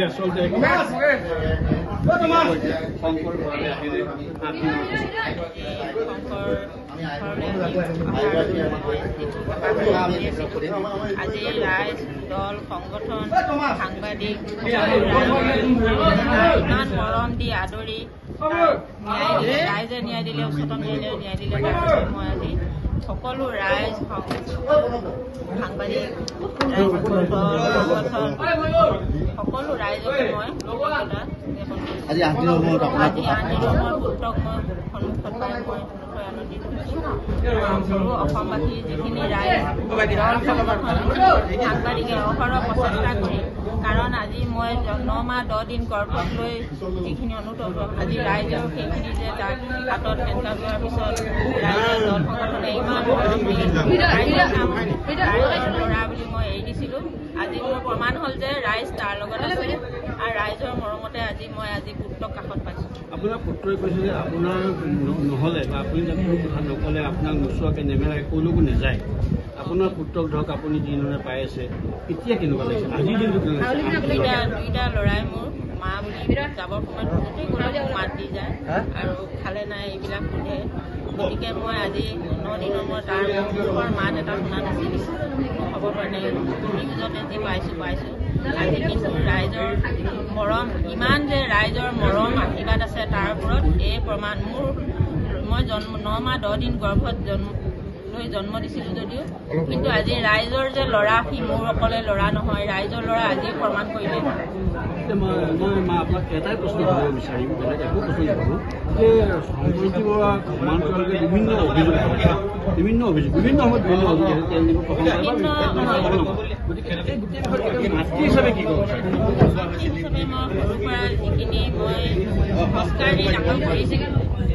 আজি আচলতে শংকৰ ঘৰলৈ আহিলে আজি ৰাইজ দল সংগঠন সাংবাদিক ইমান মৰম দি আদৰি ৰাইজে ন্যায় দিলে উচ্চতম ন্যায়ালয়ে ন্যায় দিলে তাৰপিছত মই আজি সকলো ৰাইজ সাংবাদিক সকলো ৰাইজক মই আজি আন দিনৰ পুত্ৰক মই সন্মুখত পাই মই আনন্দিত হৈছোঁ। অসমবাসী যিখিনি ৰাইজ সাংবাদিকে অহৰহ প্ৰচেষ্টা কৰি কাৰণ আজি মই 9 মাহ 10 দিন গৰ্ভত লৈ যিখিনি অনুতপ্ত আজি ৰাইজেও সেইখিনি যে তাৰ হাতত কেঞ্চাৰ লোৱাৰ পিছত ৰাইজৰ দল সংগঠনে ইমান মৰম দি ল'ৰা বুলি মই এৰি দিছিলোঁ। আজি মোৰ প্ৰমাণ হ'ল যে ৰাইজ তাৰ লগত আছে আৰু ৰাইজৰ মৰমতে আজি মই পুত্ৰক কাষত পাইছোঁ। আপোনাৰ পুত্ৰই কৈছে যে আপোনাৰ নহ'লে বা আপুনি যদি কথা নক'লে আপোনাক নোচোৱাকৈ নেমেলাকৈ ক'লৈকো নাযায়। আপোনাৰ পুত্ৰক ধৰক আপুনি যিধৰণে পাই আছে এতিয়া কেনেকুৱা লাগিছে আজিৰ দিনটো দুইটা ল'ৰাই মোৰ মা বুলি যাবৰ সময়ত গোটেই গ'লেও মাত দি যায় আৰু খালে নাই এইবিলাক সোধে। গতিকে মই আজি 9 দিনৰ মই তাৰ মুখৰ মাত এটা শুনা নাছিলোঁ হ'ব পৰা নাই নিউজতে যি পাইছোঁ আজি কিন্তু ৰাইজৰ মৰম ইমান যে ৰাইজৰ মৰম আশীৰ্বাদ আছে তাৰ ওপৰত এই প্ৰমাণ মই 9 মাহ 10 দিন গৰ্ভত লৈ জন্ম দিছিলোঁ যদিও কিন্তু আজি ৰাইজৰ যে ল'ৰা সি মোৰ অকলে ল'ৰা নহয় ৰাইজৰ ল'ৰা আজি প্ৰমাণ কৰিলে। মই আপোনাক এটাই প্ৰশ্ন কৰিব বিচাৰিম বেলেগ একো প্ৰশ্ন নকৰোঁ যে সম্প্ৰতি বৰুৱা সমান্তৰালকৈ বিভিন্ন অভিযোগ বিভিন্ন সময়ত বিভিন্ন অভিযোগ গতিকে মাতৃ হিচাপে কি ক'ব হিচাপে মই সৰুৰ পৰা যিখিনি মই সংস্কাৰ দি ডাঙৰ কৰিছিলোঁ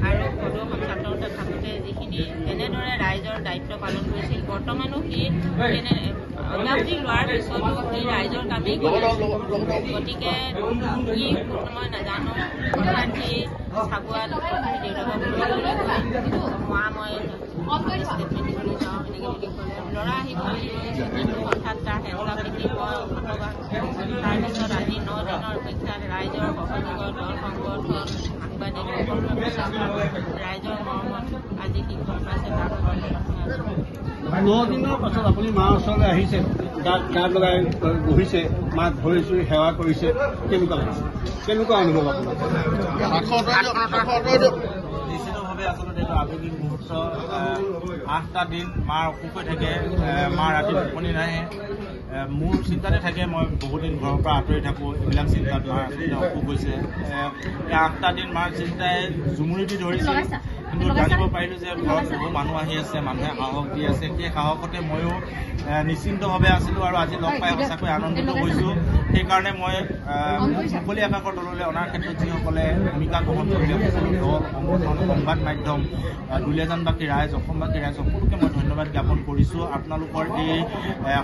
আৰু সদৌ ছাত্ৰতে থাকোঁতে যিখিনি যেনেদৰে ৰাইজৰ দায়িত্ব পালন কৰিছিল বৰ্তমানো সি অব্যাহতি লোৱাৰ পিছতো সি ৰাইজৰ কামেই কৰি আছে। গতিকে কি মই নাজানো হঠাৎ সি চাবুৱাত দেউতাকক মা মই ষ্টেটমেণ্ট দিবলৈ যাওঁ এনেকৈ বুলি ক'লে ল'ৰা আহিব বুলি কৈছোঁ কিন্তু হঠাৎ তাৰ হেঁচা পিঠি মই হতবাক তাৰপিছত আজি 9 দিনৰ অপেক্ষাত ৰাইজৰ সহযোগত দল সংগঠন সাংবাদিক সকলোৱে ৰাইজৰ মৰমত আজি কি ঘৰ পাইছে তাৰ 9 দিনৰ পাছত আপুনি মাৰ ওচৰলৈ আহিছে গাত লগাই বহিছে মাক ধৰিছো সেৱা কৰিছে কেনেকুৱা লাগিছে কেনেকুৱা অনুভৱ আপোনাৰ নিশ্চিতভাৱে আচলতে এইটো আৱেগিক মুহূৰ্ত 8টা দিন মাৰ অসুখ হৈ থাকে মা ৰাতি টোপনি নাহে মোৰ চিন্তাতে থাকে মই বহুদিন ঘৰৰ পৰা আঁতৰি থাকোঁ এইবিলাক চিন্তাত মাৰ আচলতে অসুখ হৈছে 8টা দিন মাৰ চিন্তাই জুমুৰি দি ধৰিছিল কিন্তু জানিব পাৰিলোঁ যে ঘৰত বহু মানুহ আহি আছে মানুহে সাহস দি আছে সেই সাহসতে ময়ো নিশ্চিন্তভাৱে আছিলোঁ আৰু আজি লগ পাই সঁচাকৈ আনন্দিত হৈছোঁ। সেইকাৰণে মই মুকলি আকাশৰ তললৈ অনাৰ ক্ষেত্ৰত যিসকলে ভূমিকা গ্ৰহণ কৰিলে সকলো দল সংগঠন সংবাদ মাধ্যম দুলীয়াজানবাসী ৰাইজ অসমবাসী ৰাইজ সকলোকে মই ধন্যবাদ জ্ঞাপন কৰিছোঁ। আপোনালোকৰ এই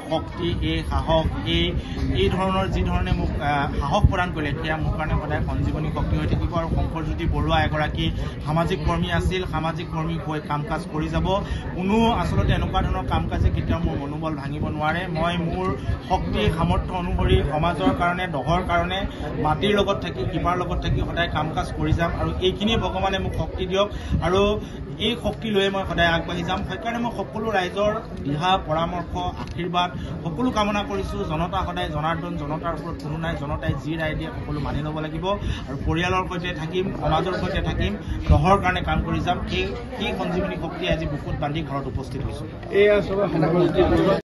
শক্তি এই সাহস এই ধৰণৰ যি ধৰণে মোক সাহস প্ৰদান কৰিলে সেয়া মোৰ কাৰণে সদায় সঞ্জীৱনী শক্তি হৈ থাকিব আৰু শংকৰজ্যোতি বৰুৱা এগৰাকী সামাজিক কৰ্মী আছিল সামাজিক কৰ্মী হৈ কাম কাজ কৰি যাব কোনো আচলতে এনেকুৱা ধৰণৰ কাম কাজে কেতিয়াও মোৰ মনোবল ভাঙিব নোৱাৰে। মই মোৰ শক্তি সামৰ্থ্য অনুসৰি সমাজৰ কাৰণে দহৰ কাৰণে মাটিৰ লগত থাকি কিবাৰ লগত থাকি সদায় কাম কাজ কৰি যাম আৰু এইখিনিয়ে ভগৱানে মোক শক্তি দিয়ক আৰু এই শক্তি লৈয়ে মই সদায় আগবাঢ়ি যাম। সেইকাৰণে মই সকলো ৰাইজৰ দিহা পৰামৰ্শ আশীৰ্বাদ সকলো কামনা কৰিছোঁ। জনতা সদায় জনাৰ্দন জনতাৰ ওপৰত কোনো নাই জনতাই যি ৰায় দিয়ে সকলো মানি ল'ব লাগিব আৰু পৰিয়ালৰ সৈতে থাকিম সমাজৰ সৈতে থাকিম দহৰ কাৰণে কাম কৰি যাম। এই সঞ্জীৱনী শক্তি আজি বুকুত বান্ধি ঘৰত উপস্থিত হৈছোঁ। এয়া